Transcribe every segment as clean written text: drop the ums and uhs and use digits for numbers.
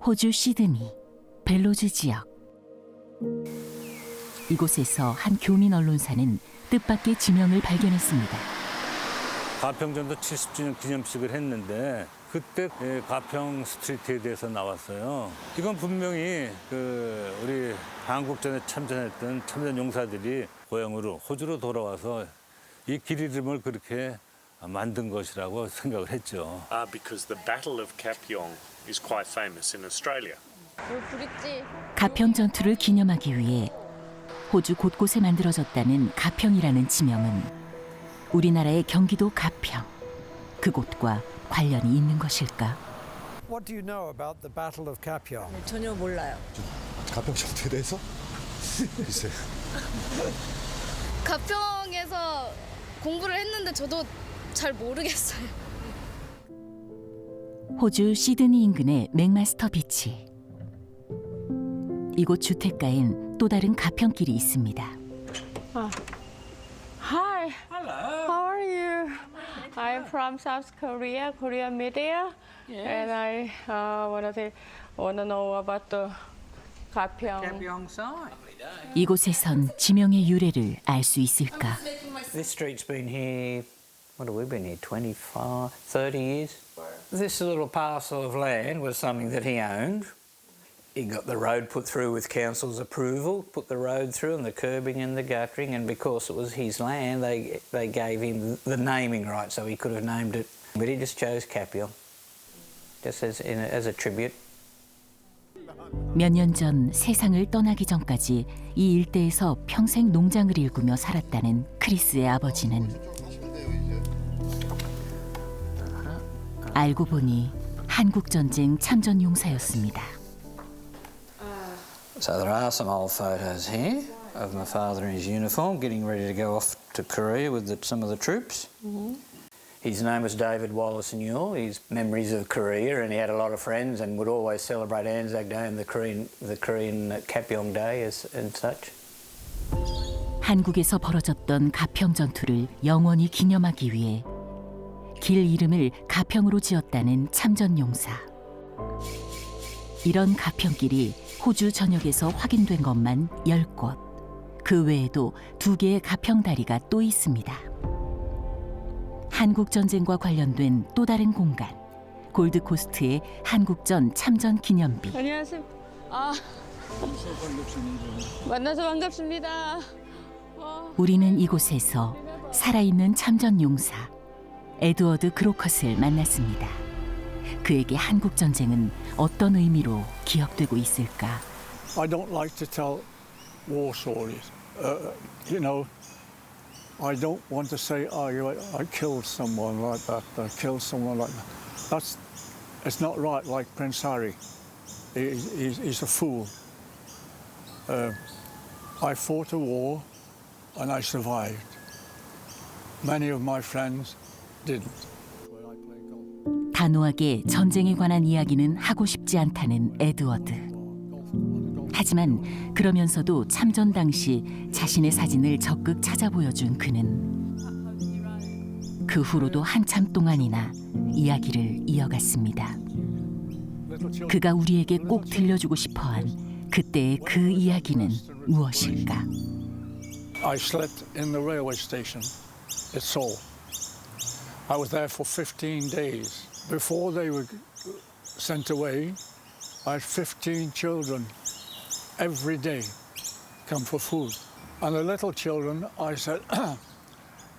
호주 시드니 벨로즈 지역. 이곳에서 한 교민 언론사는 뜻밖의 지명을 발견했습니다. 가평전도 70주년 기념식을 했는데 그때 가평 스트리트에 대해서 나왔어요. 이건 분명히 우리 한국전에 참전했던 참전 용사들이 고향으로 호주로 돌아와서 이 길 이름을 그렇게 만든 것이라고 생각을 했죠. Because the Battle of Kapyong is quite famous in Australia. 가평 전투를 기념하기 위해 호주 곳곳에 만들어졌다는 가평이라는 지명은 우리나라의 경기도 가평, 그곳과 관련이 있는 것일까? What do you know about the Battle of Kapyong? 전혀 몰라요. 가평 전투에 대해서? 글쎄. 가평에서 공부를 했는데 저도 잘 모르겠어요. 호주 시드니 인근의 맥마스터 비치. 이곳 주택가엔 또 다른 가평길이 있습니다. Hi. Hello. How are you? I'm from South Korea, Korean media, and I wanna know about the Kapyong site. 이곳에선 지명의 유래를 알 수 있을까? This street's been here, what have we been here, 25, 30 years? This little parcel of land was something that he owned. He got the road put through with council's approval, put the road through and the curbing and the guttering, and because it was his land, they gave him the naming right, so he could have named it. But he just chose Kapyong, just as a tribute. 몇 년 전 세상을 떠나기 전까지 이 일대에서 평생 농장을 일구며 살았다는 크리스의 아버지는 알고 보니 한국전쟁 참전 용사였습니다. So there are some old photos here of my father in his uniform getting ready to go off to Korea with some of the troops. His name was David Wallace Newell. His memories of Korea, and he had a lot of friends and would always celebrate Anzac Day and the Korean Kapyong Day and such. 한국에서 벌어졌던 가평 전투를 영원히 기념하기 위해 길 이름을 가평으로 지었다는 참전 용사. 이런 가평길이 호주 전역에서 확인된 것만 10곳. 그 외에도 2개의 가평 다리가 또 있습니다. 한국전쟁과 관련된 또 다른 공간, 골드코스트의 한국전 참전 기념비. 안녕하세요. 만나서 반갑습니다. 우리는 이곳에서 살아있는 참전 용사 에드워드 크로컷을 만났습니다. 그에게 한국전쟁은 어떤 의미로 기억되고 있을까? I don't like to tell war stories. I don't want to say, I killed someone like that, I killed someone like that. It's not right, like Prince Harry. He's a fool. I fought a war and I survived. Many of my friends didn't. 단호하게 전쟁에 관한 이야기는 하고 싶지 않다는 에드워드. 하지만 그러면서도 참전 당시 자신의 사진을 적극 찾아 보여준 그는 그 후로도 한참 동안이나 이야기를 이어갔습니다. 그가 우리에게 꼭 들려주고 싶어한 그때의 그 이야기는 무엇일까? I slept in the railway station at Seoul. I was there for 15 days. Before they were sent away, I had 15 children every day come for food. And the little children, I said,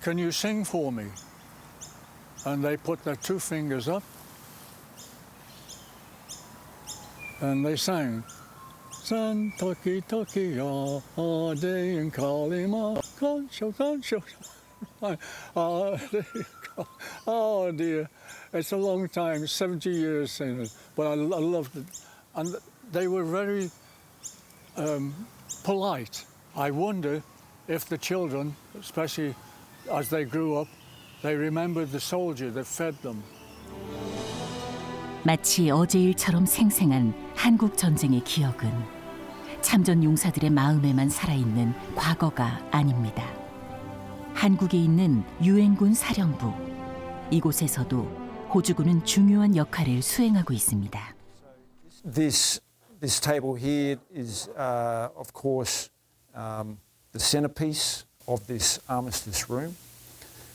can you sing for me? And they put their 2 fingers up and they sang. San Toki Toki Ade and Kalima Concho Concho. Oh dear, it's a long time, 70 years singing, but I loved it. And they were very polite. I wonder if the children, especially as they grew up, they remembered the soldier that fed them. 마치 어제 일처럼 생생한 한국 전쟁의 기억은 참전 용사들의 마음에만 살아있는 과거가 아닙니다. 한국에 있는 유엔군 사령부, 이곳에서도 호주군은 중요한 역할을 수행하고 있습니다. This table here is, of course, the centrepiece of this armistice room.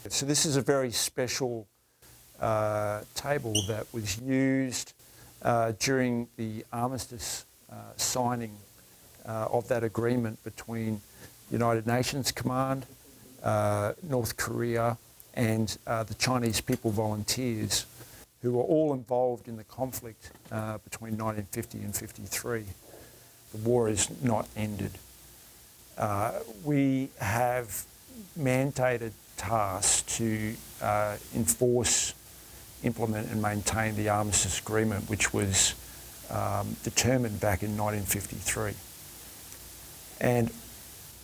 So this is a very special table that was used during the armistice signing of that agreement between United Nations Command, North Korea, and the Chinese People Volunteers, who were all involved in the conflict between 1950 and 53. The war is not ended. We have mandated tasks to enforce, implement and maintain the armistice agreement, which was determined back in 1953. And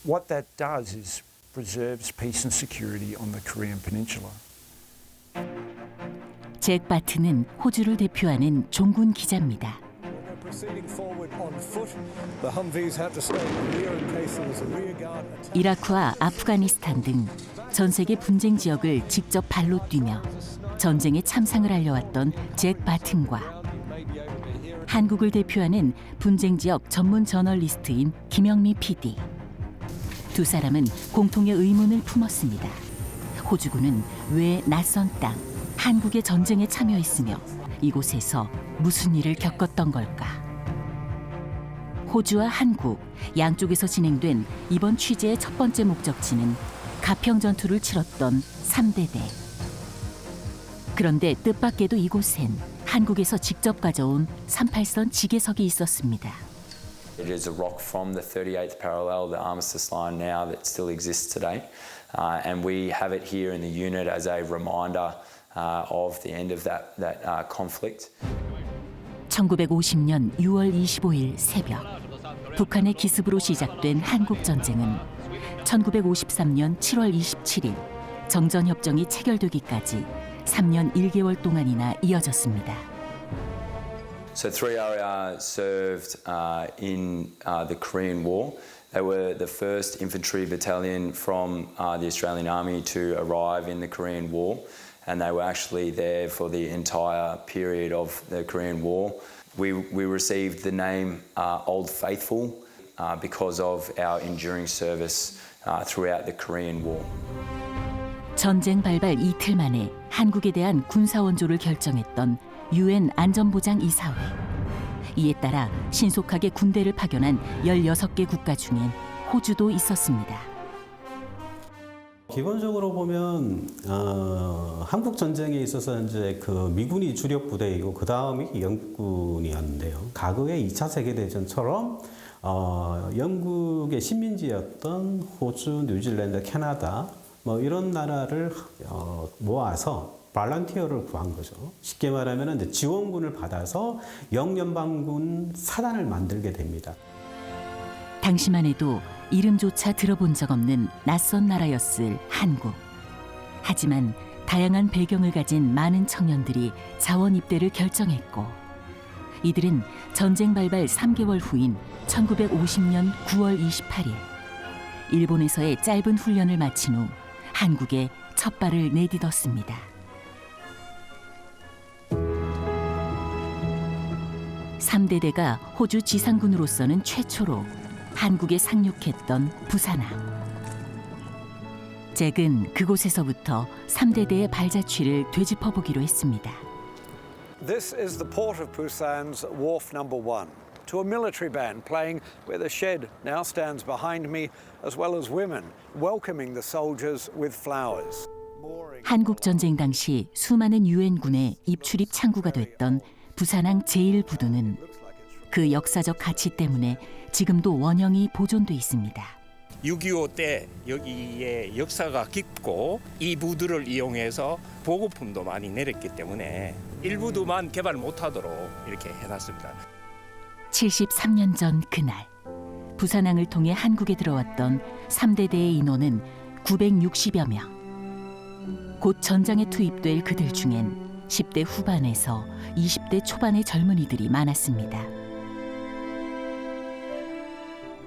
what that does is preserves peace and security on the Korean Peninsula. 잭 바트는 호주를 대표하는 종군 기자입니다. 이라크와 아프가니스탄 등 전 세계 분쟁 지역을 직접 발로 뛰며 전쟁의 참상을 알려왔던 잭 바튼과 한국을 대표하는 분쟁 지역 전문 저널리스트인 김영미 PD. 두 사람은 공통의 의문을 품었습니다. 호주군은 왜 낯선 땅, 한국의 전쟁에 참여했으며 이곳에서 무슨 일을 겪었던 걸까? 호주와 한국 양쪽에서 진행된 이번 취재의 첫 번째 목적지는 가평 전투를 치렀던 3대대. 그런데 뜻밖에도 이곳엔 한국에서 직접 가져온 38선 지게석이 있었습니다. It is a rock from the 38th parallel, the armistice line now that still exists today. And we have it here in the unit as a reminder of the end of that conflict. 1950년 6월 25일 새벽, 북한의 기습으로 시작된 한국 전쟁은 1953년 7월 27일 정전협정이 체결되기까지 3년 1개월 동안이나 이어졌습니다. So 3RR served in the Korean War. They were the first infantry battalion from the Australian Army to arrive in the Korean War, and they were actually there for the entire period of the Korean War. We received the name Old Faithful because of our enduring service throughout the Korean War. 전쟁 발발 이틀 만에 한국에 대한 군사 원조를 결정했던 UN 안전보장 이사회. 이에 따라 신속하게 군대를 파견한 16개 국가 중엔 호주도 있었습니다. 기본적으로 보면 한국 전쟁에 있어서 이제 그 미군이 주력 부대이고 그 다음이 영국군이었는데요. 과거의 2차 세계 대전처럼 영국의 식민지였던 호주, 뉴질랜드, 캐나다 뭐 이런 나라를 모아서 발런티어를 구한 거죠. 쉽게 말하면 이제 지원군을 받아서 영연방군 사단을 만들게 됩니다. 당시만 해도 이름조차 들어본 적 없는 낯선 나라였을 한국. 하지만 다양한 배경을 가진 많은 청년들이 자원 입대를 결정했고, 이들은 전쟁 발발 3개월 후인 1950년 9월 28일 일본에서의 짧은 훈련을 마친 후 한국에 첫 발을 내딛었습니다. (3대대가) 호주 지상군으로서는 최초로 한국에 상륙했던 부산항. 잭은 그곳에서부터 3대대의 발자취를 되짚어보기로 했습니다. This is the port of Busan's wharf number 1. To a military band playing where the shed now stands behind me, as well as women welcoming the soldiers with flowers. 한국 전쟁 당시 수많은 유엔군의 입출입 창구가 됐던 부산항 제1부두는 그 역사적 가치 때문에 지금도 원형이 보존돼 있습니다. 6.25 때 여기에 역사가 깊고 이 부두를 이용해서 보급품도 많이 내렸기 때문에 일부두만 개발 못하도록 이렇게 해놨습니다. 73년 전 그날 부산항을 통해 한국에 들어왔던 3대대의 인원은 960여 명. 곧 전장에 투입될 그들 중엔 10대 후반에서 20대 초반의 젊은이들이 많았습니다.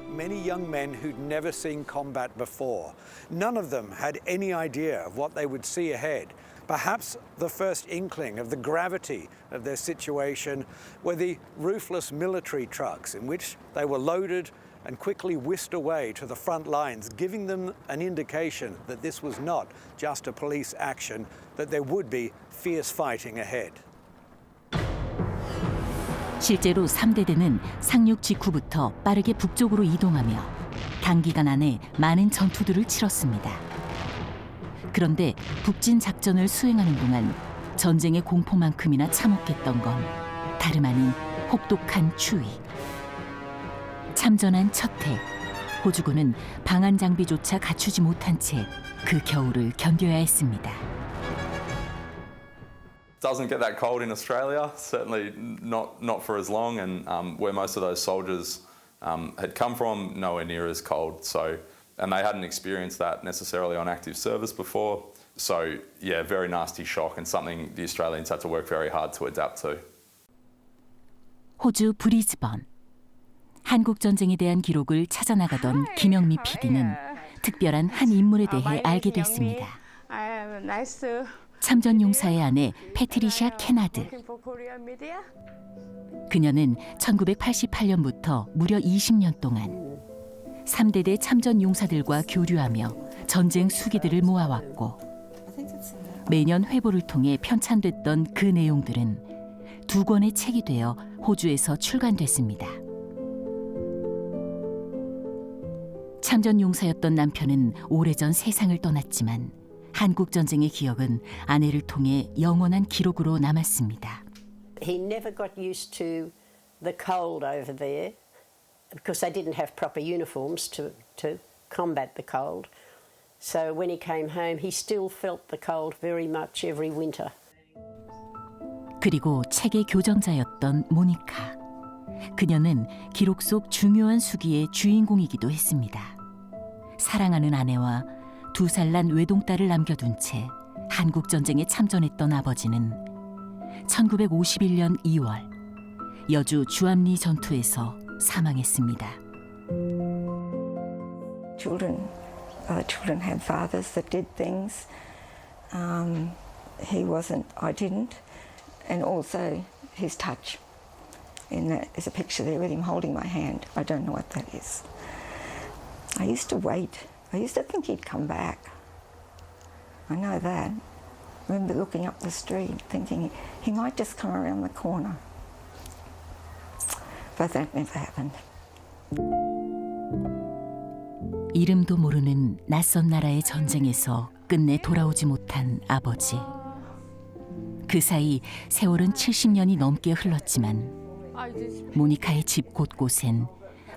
Many young men who'd never seen combat before. None of them had any idea of what they would see ahead. Perhaps the first inkling of the gravity of their situation were the roofless military trucks in which they were loaded and quickly whisked away to the front lines, giving them an indication that this was not just a police action, that there would be fierce fighting ahead. 실제로 3대대는 상륙 직후부터 빠르게 북쪽으로 이동하며 단기간 안에 많은 전투들을 치렀습니다. 그런데 북진 작전을 수행하는 동안 전쟁의 공포만큼이나 참혹했던 건 다름 아닌 혹독한 추위. 참전한 첫 해, 호주군은 방한 장비조차 갖추지 못한 채 그 겨울을 견뎌야 했습니다. Doesn't get that cold in Australia, certainly not for as long, and where most of those soldiers had come from, nowhere near as cold. So, and they hadn't experienced that necessarily on active service before. So, yeah, very nasty shock and something the Australians had to work very hard to adapt to. 호주 브리즈번. 한국 전쟁에 대한 기록을 찾아나가던 김영미 PD는 특별한 한 인물에 대해 알게 됐습니다. 참전 용사의 아내 패트리샤 케나드. 그녀는 1988년부터 무려 20년 동안 3대대 참전 용사들과 교류하며 전쟁 수기들을 모아왔고 매년 회보를 통해 편찬됐던 그 내용들은 2권의 책이 되어 호주에서 출간됐습니다. 참전 용사였던 남편은 오래전 세상을 떠났지만 한국 전쟁의 기억은 아내를 통해 영원한 기록으로 남았습니다. He never got used to the cold over there because they didn't have proper uniforms to combat the cold. So when he came home, he still felt the cold very much every winter. 그리고 책의 교정자였던 모니카. 그녀는 기록 속 중요한 수기의 주인공이기도 했습니다. 사랑하는 아내와 2살 난 외동딸을 남겨둔 채 한국 전쟁에 참전했던 아버지는 1951년 2월 여주 주암리 전투에서 사망했습니다. Children had fathers that did things. He wasn't. I didn't, and also his touch. And there's a picture there with him holding my hand. I don't know what that is. I used to wait. I used to think he'd come back. I know that. I remember looking up the street thinking he might just come around the corner. But that never happened. 이름도 모르는 낯선 나라의 전쟁에서 끝내 돌아오지 못한 아버지. 그 사이 세월은 70년이 넘게 흘렀지만 모니카의 집 곳곳엔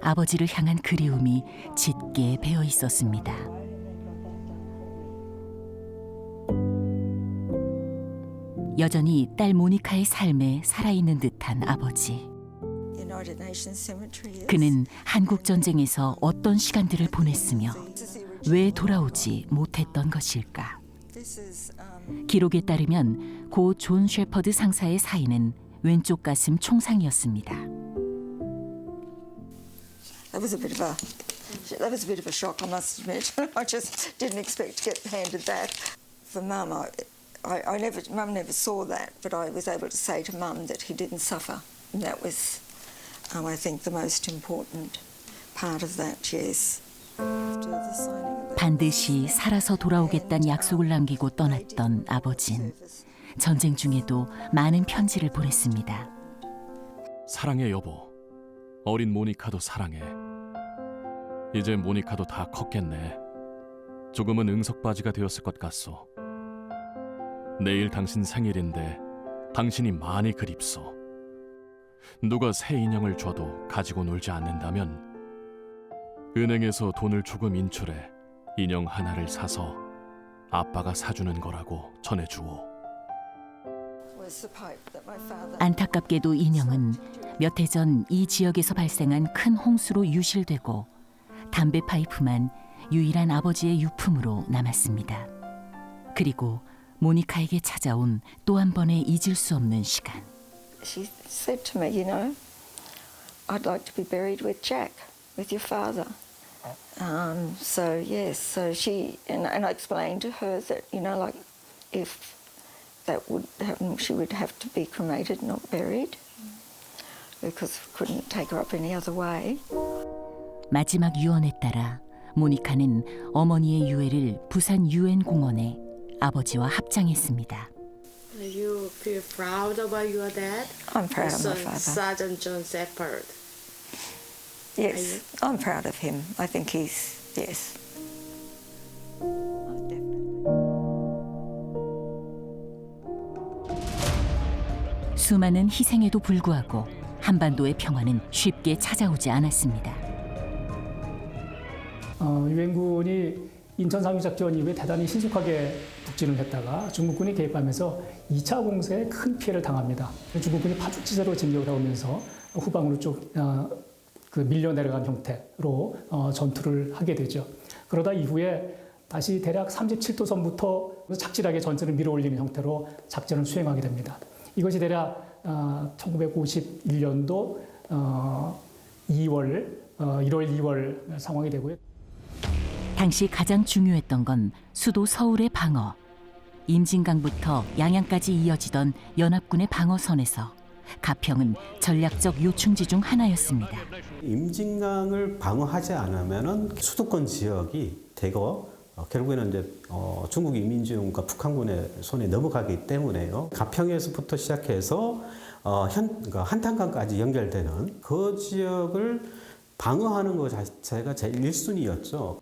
아버지를 향한 그리움이 짙게 배어 있었습니다. 여전히 딸 모니카의 삶에 살아있는 듯한 아버지. 그는 한국 전쟁에서 어떤 시간들을 보냈으며 왜 돌아오지 못했던 것일까? 기록에 따르면 고 존 셰퍼드 상사의 사인은 왼쪽 가슴 총상이었습니다. That was a bit of a shock, I must admit. I just didn't expect to get handed that. For Mum, Mum never saw that, but I was able to say to Mum that he didn't suffer. And that was, I think, the most important part of that, yes. 반드시 살아서 돌아오겠다는 약속을 남기고 떠났던 아버진 전쟁 중에도 많은 편지를 보냈습니다. 사랑해 여보. 어린 모니카도 사랑해. 이제 모니카도 다 컸겠네. 조금은 응석바지가 되었을 것 같소. 내일 당신 생일인데 당신이 많이 그립소. 누가 새 인형을 줘도 가지고 놀지 않는다면 은행에서 돈을 조금 인출해 인형 하나를 사서 아빠가 사주는 거라고 전해주오. 안타깝게도 인형은 몇 해 전 이 지역에서 발생한 큰 홍수로 유실되고 담배 파이프만 유일한 아버지의 유품으로 남았습니다. 그리고 모니카에게 찾아온 또 한 번의 잊을 수 없는 시간. She said to me, you know, I'd like to be buried with Jack, with your father. So yes, so she and I explained to her that, you know, like if that would happen, she would have to be cremated, not buried, because we couldn't take her up any other way. 마지막 유언에 따라 모니카는 어머니의 유해를 부산 유엔 공원에 아버지와 합장했습니다. You feel proud about your dad? I'm proud of my father. Sergeant John Shepherd. Yes, I'm proud of him. I think he's, yes. 수많은 희생에도 불구하고 한반도의 평화는 쉽게 찾아오지 않았습니다. 유엔군이 인천 상륙작전 이후에 대단히 신속하게 북진을 했다가 중국군이 개입하면서 2차 공세에 큰 피해를 당합니다. 중국군이 파죽지세로 진격을 해오면서 후방으로 쭉 밀려 내려간 형태로 전투를 하게 되죠. 그러다 이후에 다시 대략 37도선부터 착실하게 전선을 밀어올리는 형태로 작전을 수행하게 됩니다. 이것이 대략 1951년도 1월 2월 상황이 되고요. 당시 가장 중요했던 건 수도 서울의 방어. 임진강부터 양양까지 이어지던 연합군의 방어선에서 가평은 전략적 요충지 중 하나였습니다. 임진강을 방어하지 않으면은 수도권 지역이 대거 결국에는 이제 중국 인민군과 북한군의 손에 넘어가기 때문에요. 가평에서부터 시작해서 한탄강까지 연결되는 그 지역을 방어하는 것 자체가 제 1순위였죠.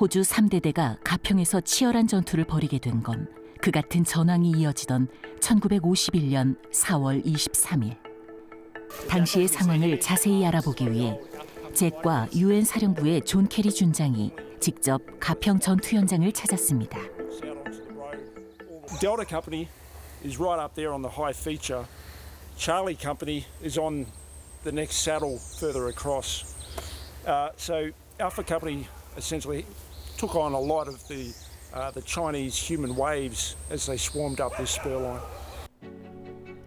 호주 3대대가 가평에서 치열한 전투를 벌이게 된 건 그 같은 전황이 이어지던 1951년 4월 23일. 당시의 상황을 자세히 알아보기 위해 잭과 유엔 사령부의 존 캐리 준장이 직접 가평 전투 현장을 찾았습니다. Delta Company is right up there on the high feature. Charlie Company is on the next saddle further across. So Alpha Company essentially took on a lot of the Chinese human waves as they swarmed up this spur line.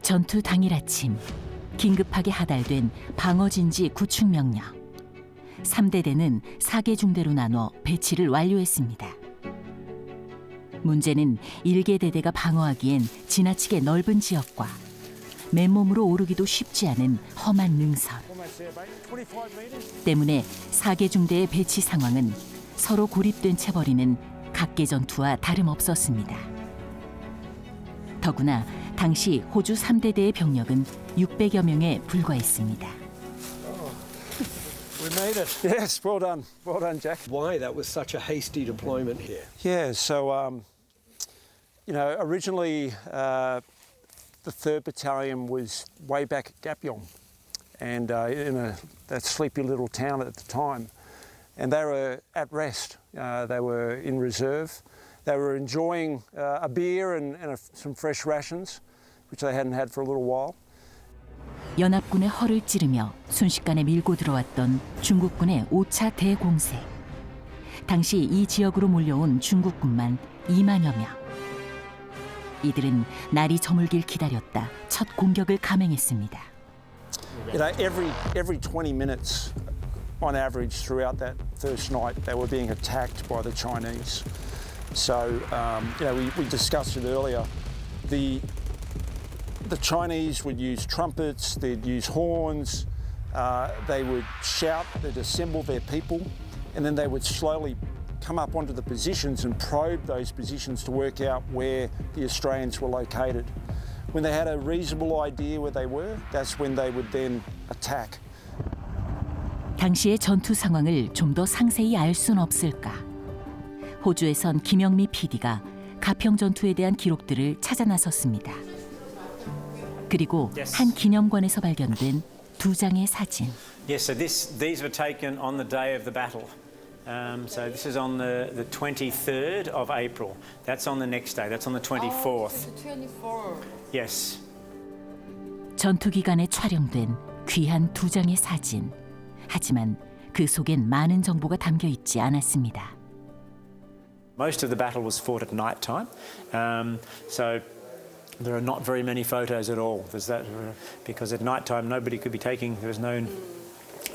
전투 당일 아침 긴급하게 하달된 방어진지 구축 명령. 3대대는 4개 중대로 나눠 배치를 완료했습니다. 문제는 1개 대대가 방어하기엔 지나치게 넓은 지역과 맨몸으로 오르기도 쉽지 않은 험한 능선. 때문에 4개 중대의 배치 상황은 서로 고립된 채 벌이는 각계 전투와 다름없었습니다. 더구나 당시 호주 3대대의 병력은 600여 명에 불과했습니다. We made it. Yes, well done. Well done, Jack. Why that was such a hasty deployment here? Yeah, so, originally the 3rd Battalion was way back at Gapyong and in that sleepy little town at the time. And they were at rest. They were in reserve. They were enjoying a beer and some fresh rations, which they hadn't had for a little while. 연합군의 허를 찌르며 순식간에 밀고 들어왔던 중국군의 5차 대공세. 당시 이 지역으로 몰려온 중국군만 2만여 명. 이들은 날이 저물길 기다렸다 첫 공격을 감행했습니다. Every 20 minutes, on average, throughout that first night, they were being attacked by the Chinese. So, we discussed it earlier. The Chinese would use trumpets, they'd use horns, they would shout, they'd assemble their people, and then they would slowly come up onto the positions and probe those positions to work out where the Australians were located. When they had a reasonable idea where they were, that's when they would then attack. 당시의 전투 상황을 좀 더 상세히 알 순 없을까? 호주에선 김영미 PD가 가평 전투에 대한 기록들을 찾아 나섰습니다. 그리고 한 기념관에서 발견된 2장의 사진. Yes, so these were taken on the day of the battle. So this is on the 23rd of April. That's on the next day. That's on the 24th. The 24th. Yes. 전투 기간에 촬영된 귀한 2장의 사진. 하지만 그 속엔 많은 정보가 담겨 있지 않았습니다. Most of the battle was fought at night time. So there are not very many photos at all. There's that because at night time nobody could be taking. There was no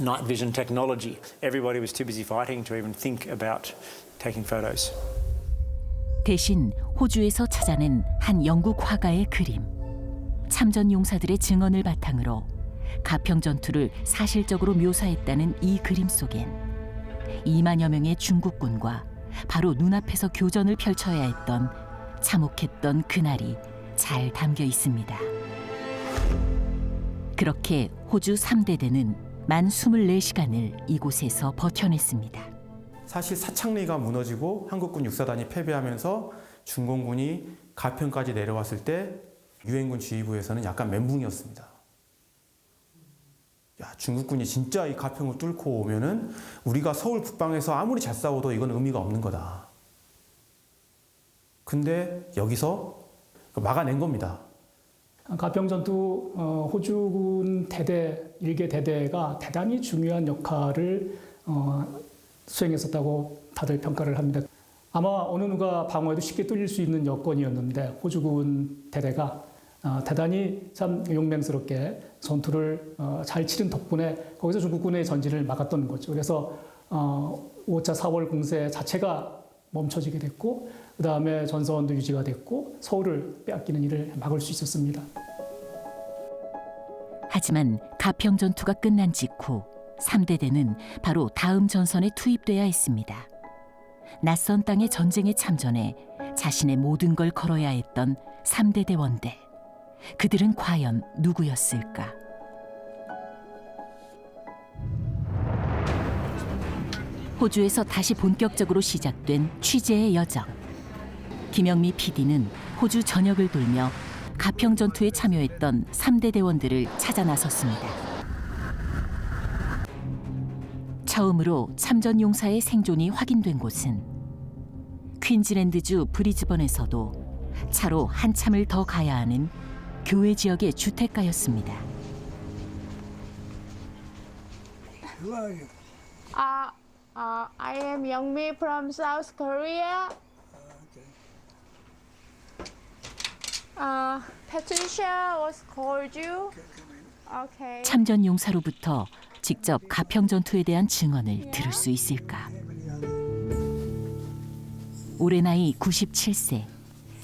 night vision technology. Everybody was too busy fighting to even think about taking photos. 대신 호주에서 찾아낸 한 영국 화가의 그림, 참전 용사들의 증언을 바탕으로 가평 전투를 사실적으로 묘사했다는 이 그림 속엔 2만여 명의 중국군과 바로 눈앞에서 교전을 펼쳐야 했던 참혹했던 그날이 잘 담겨 있습니다. 그렇게 호주 3대대는 만 24시간을 이곳에서 버텨냈습니다. 사실 사창리가 무너지고 한국군 육사단이 패배하면서 중공군이 가평까지 내려왔을 때 유엔군 지휘부에서는 약간 멘붕이었습니다. 야, 중국군이 진짜 이 가평을 뚫고 오면은 우리가 서울 북방에서 아무리 잘 싸워도 이건 의미가 없는 거다. 근데 여기서 막아낸 겁니다. 가평 전투 호주군 대대, 일개 대대가 대단히 중요한 역할을 수행했었다고 다들 평가를 합니다. 아마 어느 누가 방어해도 쉽게 뚫릴 수 있는 여건이었는데 호주군 대대가 대단히 참 용맹스럽게 전투를 잘 치른 덕분에 거기서 중국군의 전진을 막았던 거죠. 그래서 5차 4월 공세 자체가 멈춰지게 됐고 그 다음에 전선도 유지가 됐고 서울을 빼앗기는 일을 막을 수 있었습니다. 하지만 가평 전투가 끝난 직후 3대대는 바로 다음 전선에 투입돼야 했습니다. 낯선 땅의 전쟁에 참전해 자신의 모든 걸 걸어야 했던 3대대 원대. 그들은 과연 누구였을까? 호주에서 다시 본격적으로 시작된 취재의 여정. 김영미 PD는 호주 전역을 돌며 가평 전투에 참여했던 3대 대원들을 찾아 나섰습니다. 처음으로 참전 용사의 생존이 확인된 곳은 퀸즐랜드주 브리즈번에서도 차로 한참을 더 가야 하는 교외 지역의 주택가였습니다. I am Youngmi from South Korea. Patricia was called you. Okay. 참전 용사로부터 직접 가평 전투에 대한 증언을 들을 수 있을까? 올해 나이 97세,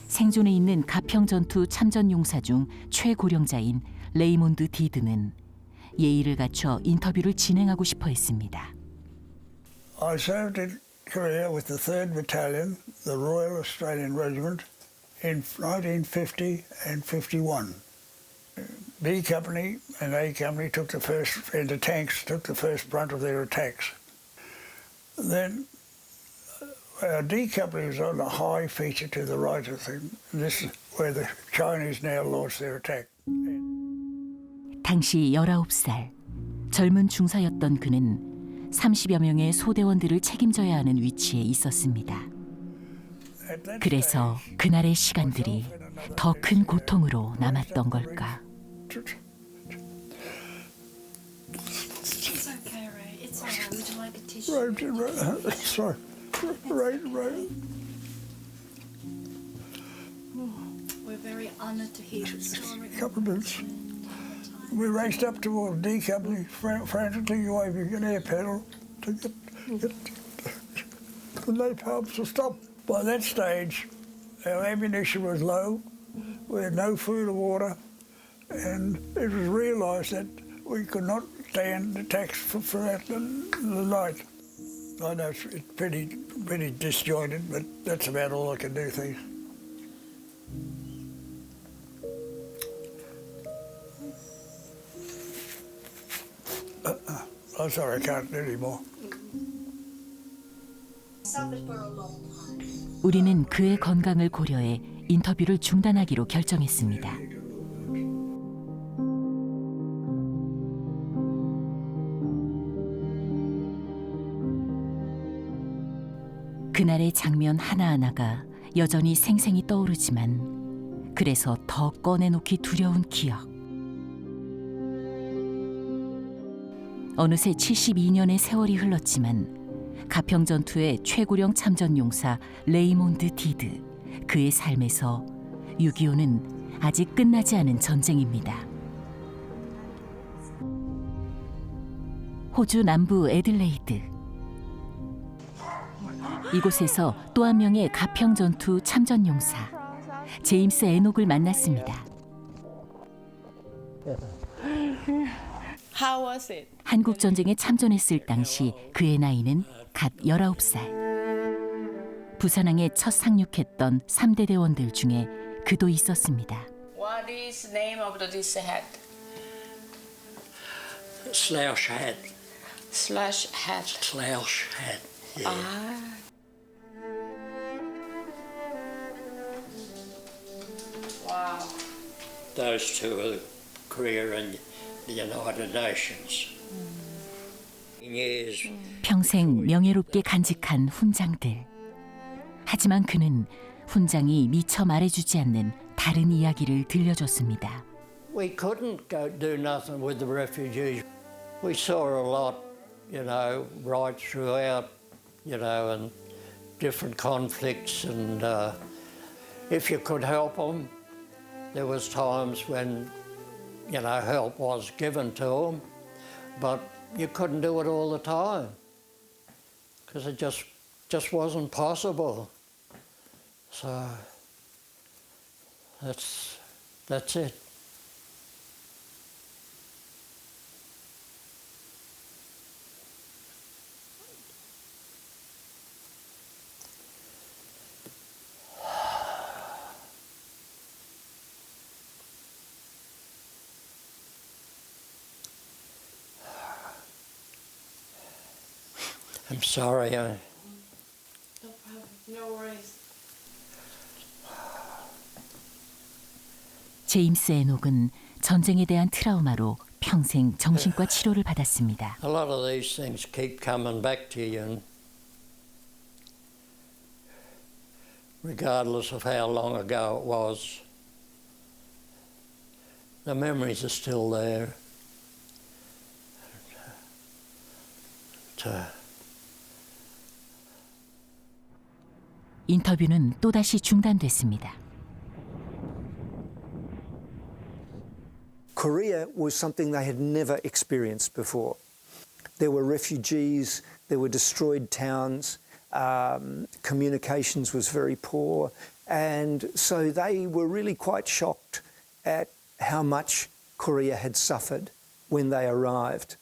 생존해 있는 가평 전투 참전 용사 중 최고령자인 레이몬드 디드는 예의를 갖춰 인터뷰를 진행하고 싶어 했습니다. I served in Korea with the 3rd Battalion, the Royal Australian Regiment, in 1950 and 51. B Company and A Company took the first, and the tanks took the first brunt of their attacks. Then D Company was on a high feature to the right of the thing. This is where the Chinese now launched their attack. 당시 19살, 젊은 중사였던 그는 30여 명의 소대원들을 책임져야 하는 위치에 있었습니다. 그래서 그날의 시간들이 더 큰 고통으로 남았던 걸까? It's okay, Ray. It's all right. Would you like a tissue? Sorry. Right. We're very honored to hear the story. Couple of minutes. We raced up towards D Company, frantically waving an air pedal to get the napalms to stop. By that stage, our ammunition was low, we had no food or water, and it was realised that we could not stand attacks throughout the night. I know it's pretty disjointed, but that's about all I can do, thanks. I'm sorry, I can't do anymore. 우리는 그의 건강을 고려해 인터뷰를 중단하기로 결정했습니다. 그날의 장면 하나하나가 여전히 생생히 떠오르지만 그래서 더 꺼내놓기 두려운 기억. 어느새 72년의 세월이 흘렀지만 가평 전투의 최고령 참전 용사 레이몬드 디드, 그의 삶에서 6.25는 아직 끝나지 않은 전쟁입니다. 호주 남부 애들레이드. 이곳에서 또 한 명의 가평 전투 참전 용사 제임스 에녹을 만났습니다. How was it? 한국 전쟁에 참전했을 당시 그의 나이는 갓 19살. 부산항에 첫 상륙했던 3대 대원들 중에 그도 있었습니다. What is the name of this hat? Slouch hat. Slash hat. Slouch hat. Yeah. 아. Wow. Those two are Korea and the United Nations. Years. 평생 명예롭게 간직한 훈장들. 하지만 그는 훈장이 미처 말해주지 않는 다른 이야기를 들려줬습니다. We couldn't go do nothing with the refugees. We saw a lot, you know, right throughout, you know, and different conflicts. And if you could help them, there was times when, you know, help was given to them, but you couldn't do it all the time because it just wasn't possible. So that's it. I'm sorry. No problem. No worries. 제임스 에녹은 전쟁에 대한 트라우마로 평생 정신과 치료를 받았습니다. A lot of these things keep coming back to you, and regardless of how long ago it was, the memories are still there. 인터뷰는 또다시 중단됐습니다. Korea was something they had never experienced before. There were refugees, there were destroyed towns, communications was very poor, and so they were really quite shocked at how much Korea had suffered when they arrived.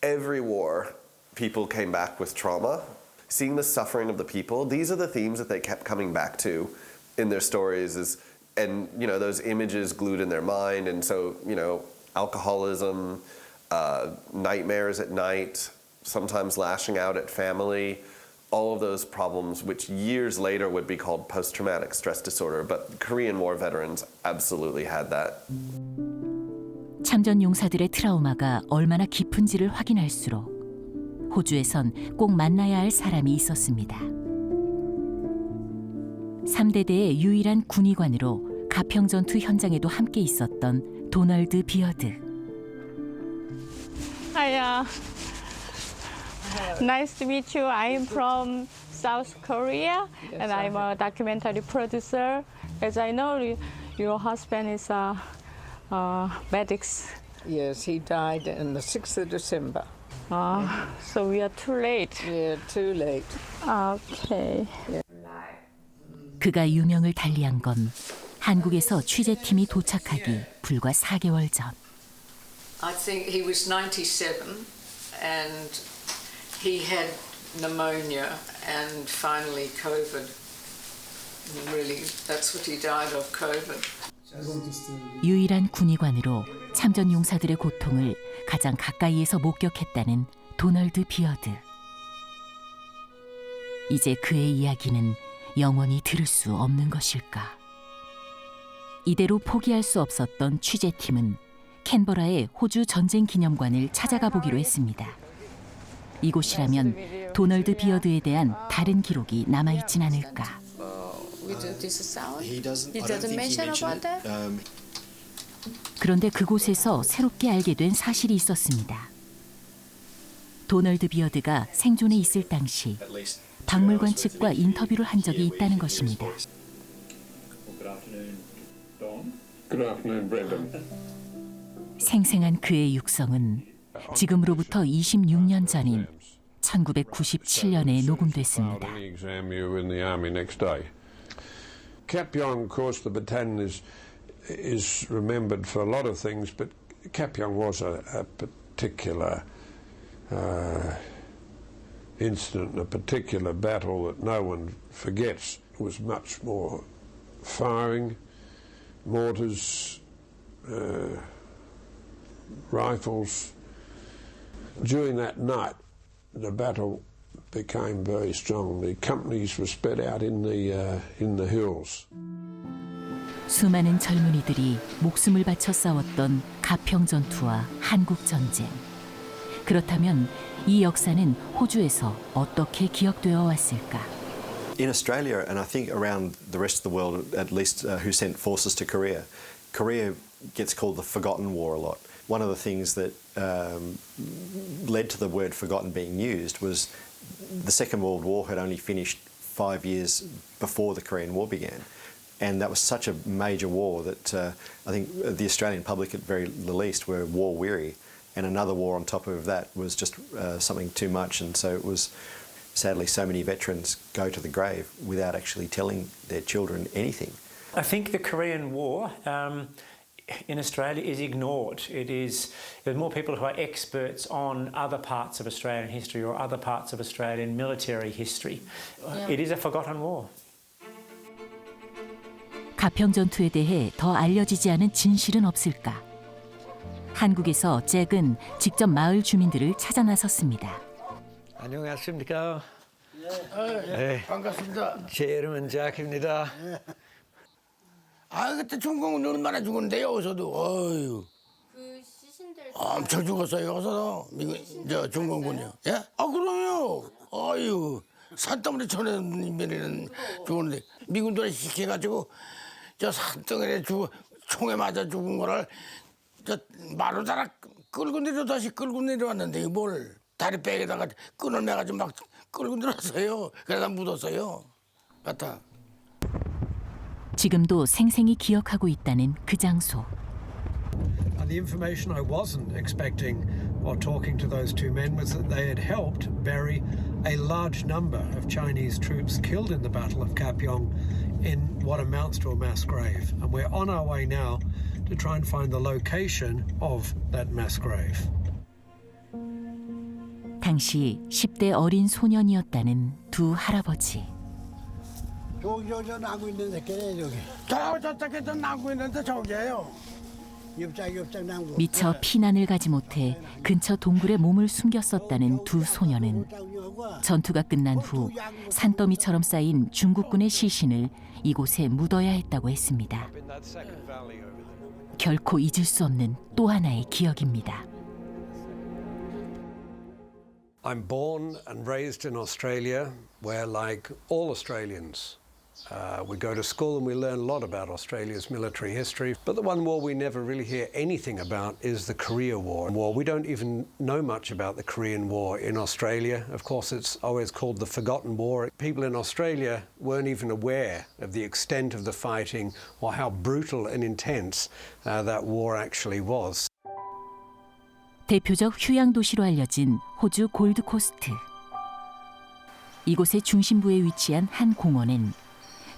Every war, people came back with trauma. Seeing the suffering of the people, these are the themes that they kept coming back to in their stories, and you know, those images glued in their mind. And so, you know, alcoholism, nightmares at night, sometimes lashing out at family, all of those problems which years later would be called post-traumatic stress disorder, but Korean War veterans absolutely had that. 참전 용사들의 트라우마가 얼마나 깊은지를 확인할수록 호주에선 꼭 만나야 할 사람이 있었습니다. 3대대의 유일한 군의관으로 가평 전투 현장에도 함께 있었던 도널드 비어드. Hi, nice to meet you. I'm from South Korea, and I'm a documentary producer. As I know, your husband is a medics. Yes, he died on the 6th of December. So we are too late. Yeah, too late. Okay. 그가 유명을 달리한 건 한국에서 취재팀이 도착하기 불과 4개월 전. I think he was 97 and he had pneumonia and finally COVID. And really, that's what he died of, COVID. 유일한 군의관으로 참전 용사들의 고통을 가장 가까이에서 목격했다는 도널드 비어드. 이제 그의 이야기는 영원히 들을 수 없는 것일까? 이대로 포기할 수 없었던 취재팀은 캔버라의 호주 전쟁 기념관을 찾아가 보기로 했습니다. 이곳이라면 도널드 비어드에 대한 다른 기록이 남아있진 않을까? He doesn't mention about that. 그런데 그곳에서 새롭게 알게 된 사실이 있었습니다. 도널드 비어드가 생존해 있을 당시 박물관 측과 인터뷰를 한 적이 있다는 것입니다. 생생한 그의 육성은 지금으로부터 26년 전인 1997년에 녹음됐습니다. Any exam you were in the army next day. Kapyong, of course, the battalion is remembered for a lot of things, but Kapyong was a particular incident, a particular battle that no one forgets. It was much more firing, mortars, rifles. During that night, the battle became very strong. The companies were spread out in the hills. 수많은 젊은이들이 목숨을 바쳐 싸웠던 가평 전투와 한국 전쟁. 그렇다면 이 역사는 호주에서 어떻게 기억되어 왔을까? In Australia, and I think around the rest of the world, at least who sent forces to Korea, Korea gets called the Forgotten War a lot. One of the things that led to the word forgotten being used was the Second World War had only finished 5 years before the Korean War began. And that was such a major war that I think the Australian public, at very the least, were war weary. And another war on top of that was just something too much. And so it was, sadly, so many veterans go to the grave without actually telling their children anything. I think the Korean War in Australia is ignored. There's more people who are experts on other parts of Australian history or other parts of Australian military history. It is a forgotten war. 가평 전투에 대해 더 알려지지 않은 진실은 없을까? 한국에서 잭은 직접 마을 주민들을 찾아 나섰습니다. 안녕하십니까? 네, 반갑습니다. 제 이름은 잭입니다. 아, 그때 중공은 얼마나 죽었는데요, 여기서도. 어휴. 엄청 죽었어요, 여기서도. 미국, 중공군이요. 예? 아, 그럼요. 어휴. 산더미를 쳐내는 죽었는데, 미군들이 시켜가지고, 산덩이에 총에 맞아 죽은 거를, 말로 달아 끌고 다시 끌고 내려왔는데, 뭘. 다리 백에다가 끈을 매가지고 막 끌고 내려왔어요. 그러다 묻었어요. 갖다. 지금도 생생히 기억하고 있다는 그 장소. The information I wasn't expecting while talking to those two men was that they had helped bury a large number of Chinese troops killed in the Battle of Kapyong in what amounts to a mass grave. And we're on our way now to try and find the location of that mass grave. 당시 10대 어린 소년이었다는 두 할아버지. 저 나고 있는 새끼네, 저기. 저쪽에 나고 있는데 저기예요. 옆장 나고. 미처 피난을 가지 못해 근처 동굴에 몸을 숨겼었다는 두 소년은 전투가 끝난 후 산더미처럼 쌓인 중국군의 시신을 이곳에 묻어야 했다고 했습니다. 결코 잊을 수 없는 또 하나의 기억입니다. I'm born and raised in Australia, where, like all Australians, we go to school and we learn a lot about Australia's military history. But the one war we never really hear anything about is the Korea War. We don't even know much about the Korean War in Australia. Of course, it's always called the Forgotten War. People in Australia weren't even aware of the extent of the fighting or how brutal and intense that war actually was. 대표적 휴양 도시로 알려진 호주 골드코스트. 이곳의 중심부에 위치한 한 공원엔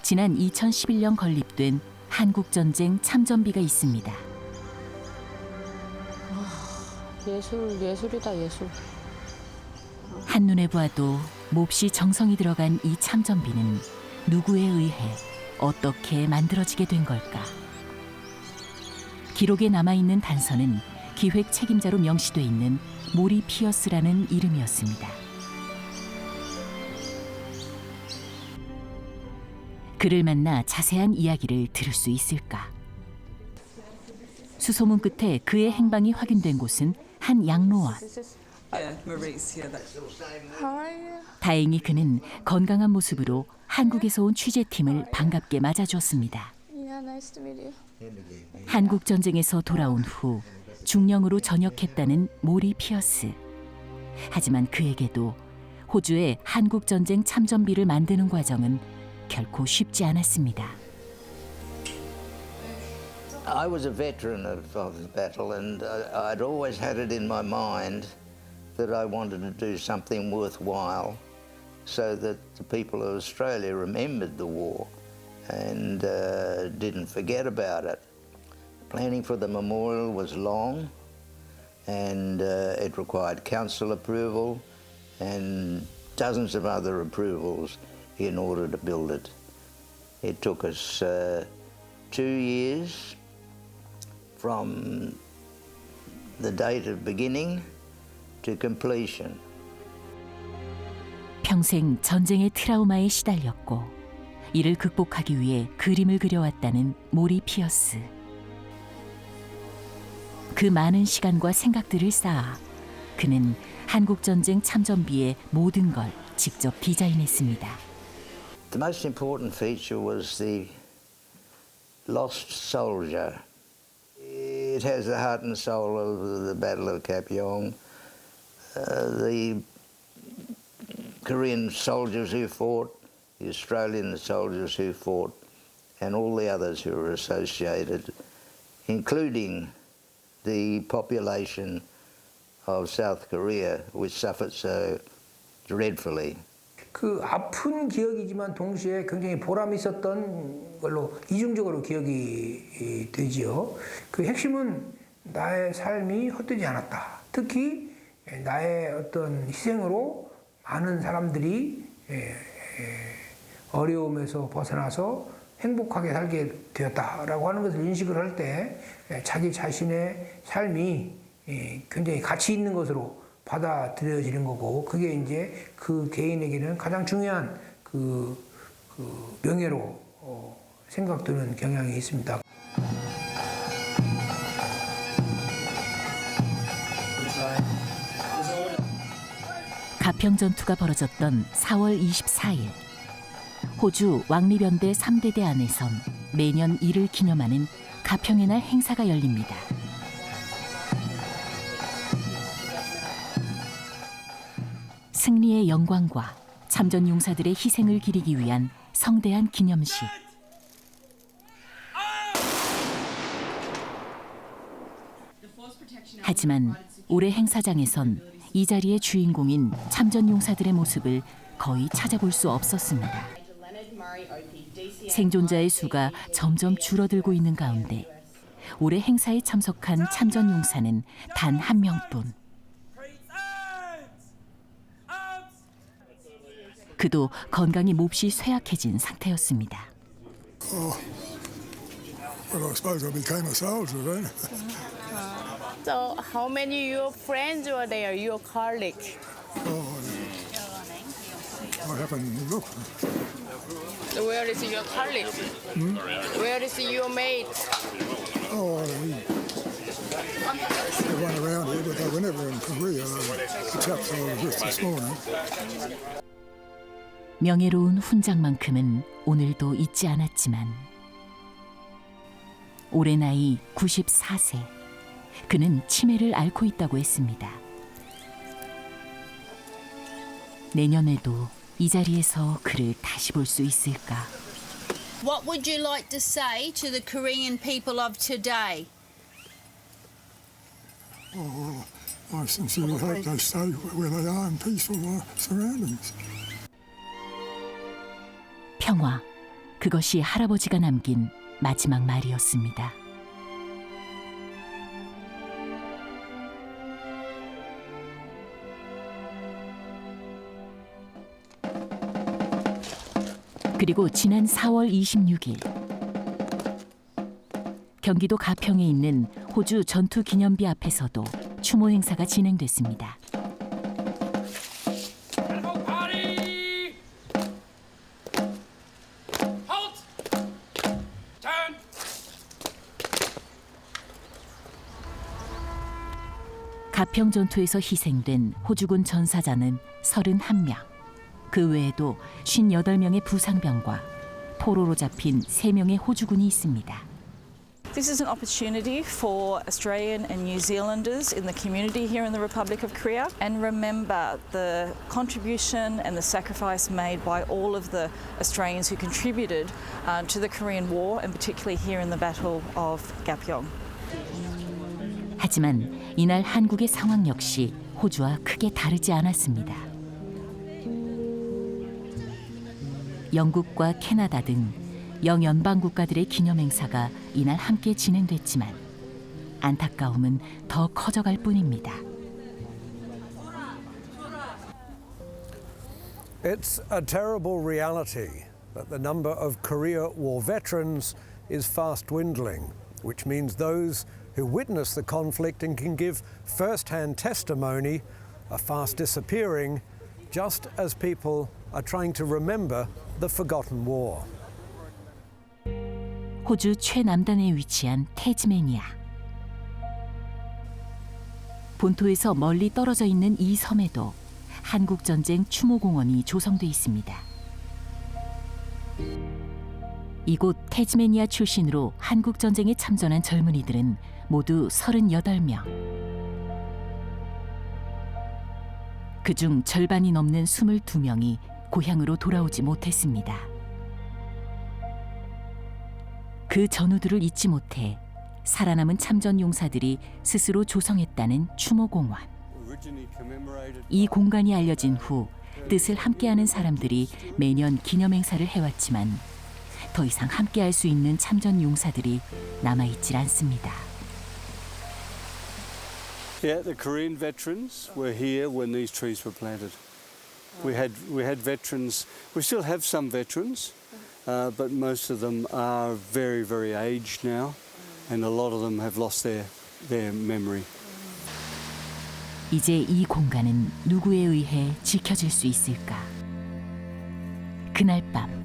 지난 2011년 건립된 한국전쟁 참전비가 있습니다. 예술이다, 예술. 한눈에 보아도 몹시 정성이 들어간 이 참전비는 누구에 의해 어떻게 만들어지게 된 걸까? 기록에 남아있는 단서는 기획 책임자로 명시돼 있는 모리 피어스라는 이름이었습니다. 그를 만나 자세한 이야기를 들을 수 있을까? 수소문 끝에 그의 행방이 확인된 곳은 한 양로원. 다행히 그는 건강한 모습으로 한국에서 온 취재팀을 반갑게 맞아주었습니다. 한국 전쟁에서 돌아온 후 중령으로 전역했다는 모리 피어스. 하지만 그에게도 호주의 한국 전쟁 참전비를 만드는 과정은 결코 쉽지 않았습니다. I was a veteran of the battle, and I'd always had it in my mind that I wanted to do something worthwhile so that the people of Australia remembered the war and didn't forget about it. Planning for the memorial was long, and it required council approval and dozens of other approvals in order to build it. It took us 2 years from the date of beginning to completion. 평생 전쟁의 트라우마에 시달렸고 이를 극복하기 위해 그림을 그려왔다는 모리 피어스. 그 많은 시간과 생각들을 쌓아 그는 한국전쟁 참전비의 모든 걸 직접 디자인했습니다. The most important feature was the lost soldier. It has the heart and soul of the Battle of Kap Yong, the Korean soldiers who fought, the Australian soldiers who fought, and all the others who were associated, including the population of South Korea, which suffered so dreadfully. 그 아픈 기억이지만 동시에 굉장히 보람 있었던 걸로 이중적으로 기억이 되지요. 그 핵심은 나의 삶이 헛되지 않았다. 특히 나의 어떤 희생으로 많은 사람들이 어려움에서 벗어나서 행복하게 살게 되었다라고 하는 것을 인식을 할 때 자기 자신의 삶이 굉장히 가치 있는 것으로 받아들여지는 거고, 그게 이제 그 개인에게는 가장 중요한 그 명예로 생각되는 경향이 있습니다. 가평 전투가 벌어졌던 4월 24일, 호주 왕리변대 3대대 안에선 매년 이를 기념하는 가평의 날 행사가 열립니다. 승리의 영광과 참전 용사들의 희생을 기리기 위한 성대한 기념식. 하지만 올해 행사장에선 이 자리의 주인공인 참전 용사들의 모습을 거의 찾아볼 수 없었습니다. 생존자의 수가 점점 줄어들고 있는 가운데 올해 행사에 참석한 참전 용사는 단 한 명뿐. 그도 건강이 몹시 쇠약해진 상태였습니다. Well, I suppose I became a soldier then. So how many your friends were there, your colleagues? I haven't looked. Where is your colleague? Where is your mate? Oh, they run around here, but they were never in Korea. The chaps I was with this morning. 명예로운 훈장만큼은 오늘도 잊지 않았지만 올해 나이 94세. 그는 치매를 앓고 있다고 했습니다. 내년에도 이 자리에서 그를 다시 볼 수 있을까? What would you like to say to the Korean people of today? Oh, well, I sincerely hope they stay where they are in peaceful surroundings. 평화, 그것이 할아버지가 남긴 마지막 말이었습니다. 그리고 지난 4월 26일 경기도 가평에 있는 호주 전투 기념비 앞에서도 추모 행사가 진행됐습니다. 가평 전투에서 희생된 호주군 전사자는 31명. 그 외에도 58명의 부상병과 포로로 잡힌 3명의 호주군이 있습니다. This is an opportunity for Australian and New Zealanders in the community here in the Republic of Korea, and remember the contribution and the sacrifice made by all of the Australians who contributed to the Korean War, and particularly here in the Battle of Gap Yong. 하지만 이날 한국의 상황 역시 호주와 크게 다르지 않았습니다. 영국과 캐나다 등 영연방 국가들의 기념 행사가 이날 함께 진행됐지만 안타까움은 더 커져갈 뿐입니다. It's a terrible reality that the number of Korea War veterans is fast dwindling, which means those who witness the conflict and can give first-hand testimony are fast disappearing, just as people are trying to remember the forgotten war. 호주 최남단에 위치한 태즈메니아. 본토에서 멀리 떨어져 있는 이 섬에도 한국전쟁 추모공원이 조성돼 있습니다. 이곳 태즈메니아 출신으로 한국전쟁에 참전한 젊은이들은 모두 38명. 그중 절반이 넘는 22명이 고향으로 돌아오지 못했습니다. 그 전우들을 잊지 못해 살아남은 참전 용사들이 스스로 조성했다는 추모공원. 이 공간이 알려진 후 뜻을 함께하는 사람들이 매년 기념행사를 해왔지만 더 이상 함께할 수 있는 참전 용사들이 남아있질 않습니다. Yeah, the Korean veterans were here when these trees were planted. We had veterans. We still have some veterans, but most of them are very, very aged now, and a lot of them have lost their memory. 이제 이 공간은 누구에 의해 지켜질 수 있을까? 그날 밤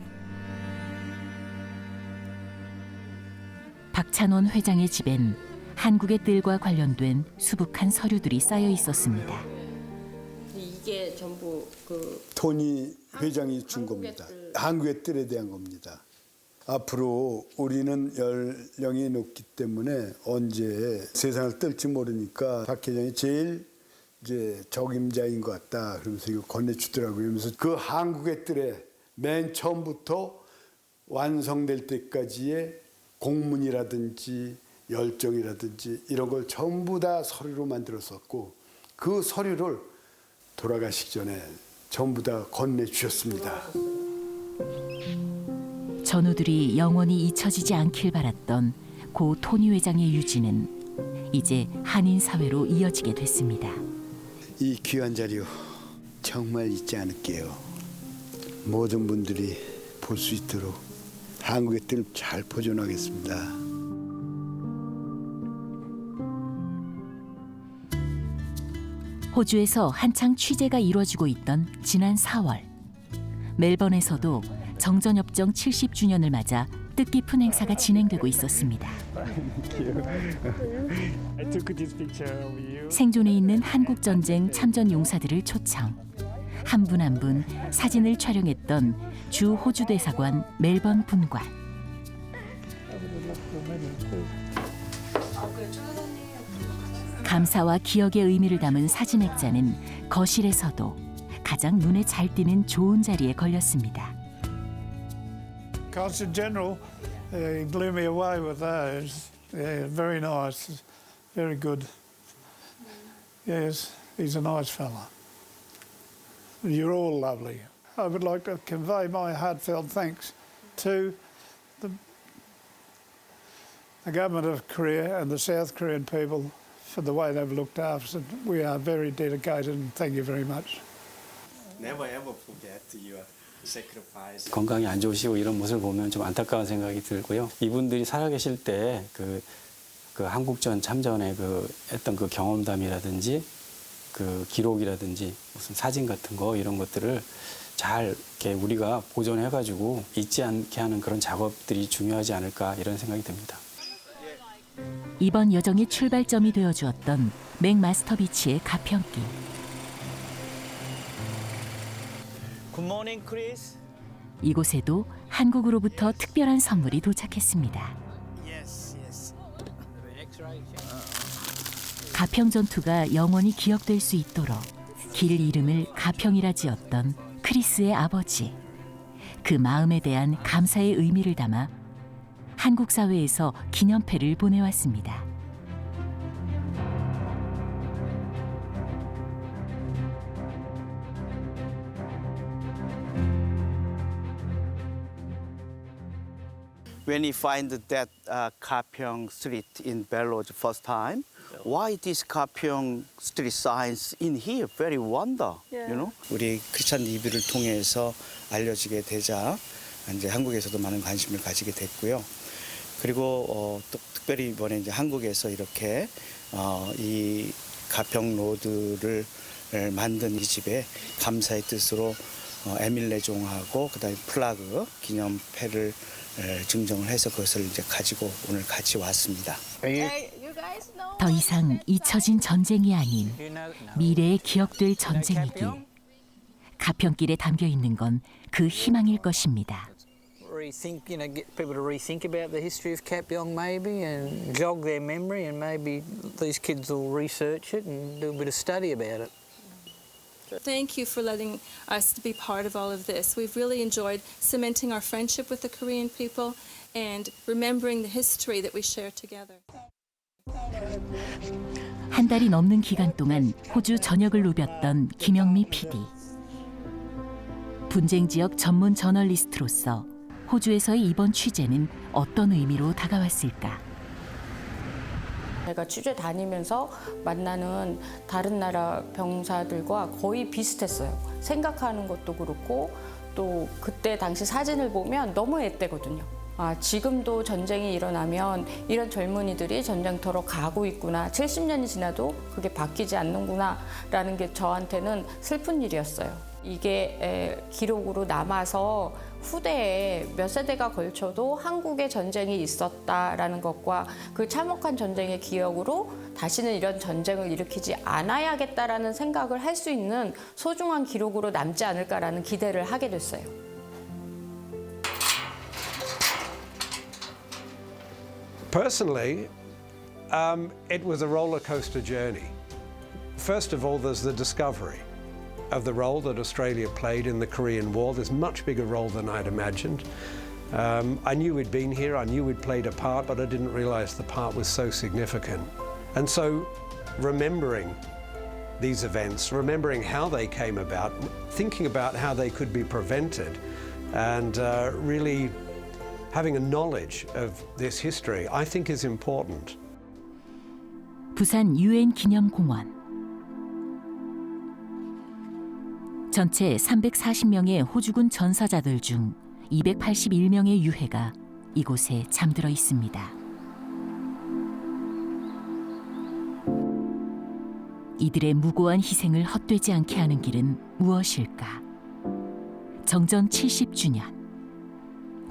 박찬원 회장의 집엔 한국의 뜰과 관련된 수북한 서류들이 쌓여 있었습니다. 이게 전부 토니 회장이 준 겁니다. 한국의 뜰에 대한 겁니다. 앞으로 우리는 연령이 높기 때문에 언제 세상을 뜰지 모르니까 박 회장이 제일 이제 적임자인 것 같다. 그러면서 이거 건네주더라고요. 그러면서 그 한국의 뜰에 맨 처음부터 완성될 때까지의 공문이라든지 열정이라든지 이런 걸 전부 다 서류로 만들었었고 그 서류를 돌아가시기 전에 전부 다 건네주셨습니다. 전우들이 영원히 잊혀지지 않길 바랐던 고 토니 회장의 유지는 이제 한인 사회로 이어지게 됐습니다. 이 귀한 자료 정말 잊지 않을게요. 모든 분들이 볼 수 있도록 한국의 뜰 잘 보존하겠습니다. 호주에서 한창 취재가 이루어지고 있던 지난 4월 멜번에서도 정전협정 70주년을 맞아 뜻깊은 행사가 진행되고 있었습니다. 생존해 있는 한국전쟁 참전 용사들을 초청. 한 분 한 분 사진을 촬영했던 주 호주 대사관 멜번 분관. 감사와 기억의 의미를 담은 사진 액자는 거실에서도 가장 눈에 잘 띄는 좋은 자리에 걸렸습니다. Consul General blew me away with those. Yeah, very nice, very good. Yes, he's a nice fella. You're all lovely. I would like to convey my heartfelt thanks to the government of Korea and the South Korean people for the way they've looked after us. We are very dedicated and thank you very much. Never ever forget your sacrifice. 건강이 안 좋으시고 이런 모습을 보면 좀 안타까운 생각이 들고요. 이분들이 살아계실 때 그 한국전 참전에 했던 그 경험담이라든지 그 기록이라든지 무슨 사진 같은 거 이런 것들을 잘 이렇게 우리가 보존해가지고 잊지 않게 하는 그런 작업들이 중요하지 않을까 이런 생각이 듭니다. 이번 여정의 출발점이 되어주었던 맥마스터 비치의 가평길. Good morning, Chris. 이곳에도 한국으로부터 특별한 선물이 도착했습니다. 가평 전투가 영원히 기억될 수 있도록 길 이름을 가평이라 지었던 크리스의 아버지. 그 마음에 대한 감사의 의미를 담아 한국 사회에서 기념패를 보내왔습니다. when he find that Kapyeong Street in Bellwood first time, why this Kapyeong Street signs in here? Very wonder, you know. 우리 크리스찬 리뷰를 통해서 알려지게 되자 이제 한국에서도 많은 관심을 가지게 됐고요. 그리고 또 특별히 이번에 이제 한국에서 이렇게 이 가평 로드를 만든 이 집에 감사의 뜻으로 에밀 레종하고 그다음에 플라그 기념패를 증정을 해서 그것을 이제 가지고 오늘 같이 왔습니다. 더 이상 잊혀진 전쟁이 아닌 미래에 기억될 전쟁이길. 가평길에 담겨 있는 건 그 희망일 것입니다. Rethink, get people to rethink about the history of Kapyeong maybe and jog their memory, and maybe these kids will research it and do a bit of study about it. Thank you for letting us be part of all of this. We've really enjoyed cementing our friendship with the Korean people and remembering the history that we share together. 한 달이 넘는 기간 동안 호주 전역을 누볐던 김영미 PD. 분쟁 지역 전문 저널리스트로서 호주에서의 이번 취재는 어떤 의미로 다가왔을까? 제가 취재 다니면서 만나는 다른 나라 병사들과 거의 비슷했어요. 생각하는 것도 그렇고 또 그때 당시 사진을 보면 너무 앳되거든요. 지금도 전쟁이 일어나면 이런 젊은이들이 전쟁터로 가고 있구나. 70년이 지나도 그게 바뀌지 않는구나 라는 게 저한테는 슬픈 일이었어요. 이게 기록으로 남아서 후대에 몇 세대가 걸쳐도 한국에 전쟁이 있었다라는 것과 그 참혹한 전쟁의 기억으로 다시는 이런 전쟁을 일으키지 않아야겠다라는 생각을 할 수 있는 소중한 기록으로 남지 않을까라는 기대를 하게 됐어요. Personally, it was a roller coaster journey. First of all, there's the discovery of the role that Australia played in the Korean War. There's a much bigger role than I'd imagined. I knew we'd been here, I knew we'd played a part, but I didn't realise the part was so significant. And so remembering these events, remembering how they came about, thinking about how they could be prevented, and really having a knowledge of this history, I think is important. 부산 UN 기념공원. 전체 340명의 호주군 전사자들 중 281명의 유해가 이곳에 잠들어 있습니다. 이들의 무고한 희생을 헛되지 않게 하는 길은 무엇일까? 정전 70주년.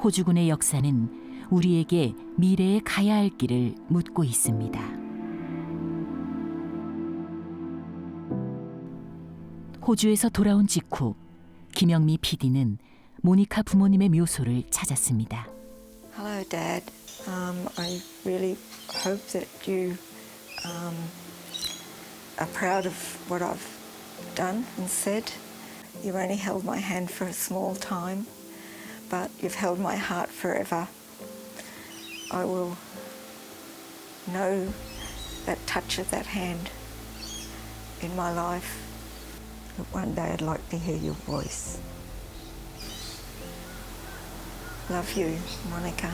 호주군의 역사는 우리에게 미래에 가야 할 길을 묻고 있습니다. 호주에서 돌아온 직후 김영미 PD는 모니카 부모님의 묘소를 찾았습니다. Hello, Dad. I really hope that you are proud of what I've done and said. You only held my hand for a small time, but you've held my heart forever. I will know that touch of that hand in my life. But one day I'd like to hear your voice. Love you, Monica.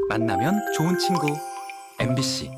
만나면 좋은 친구 MBC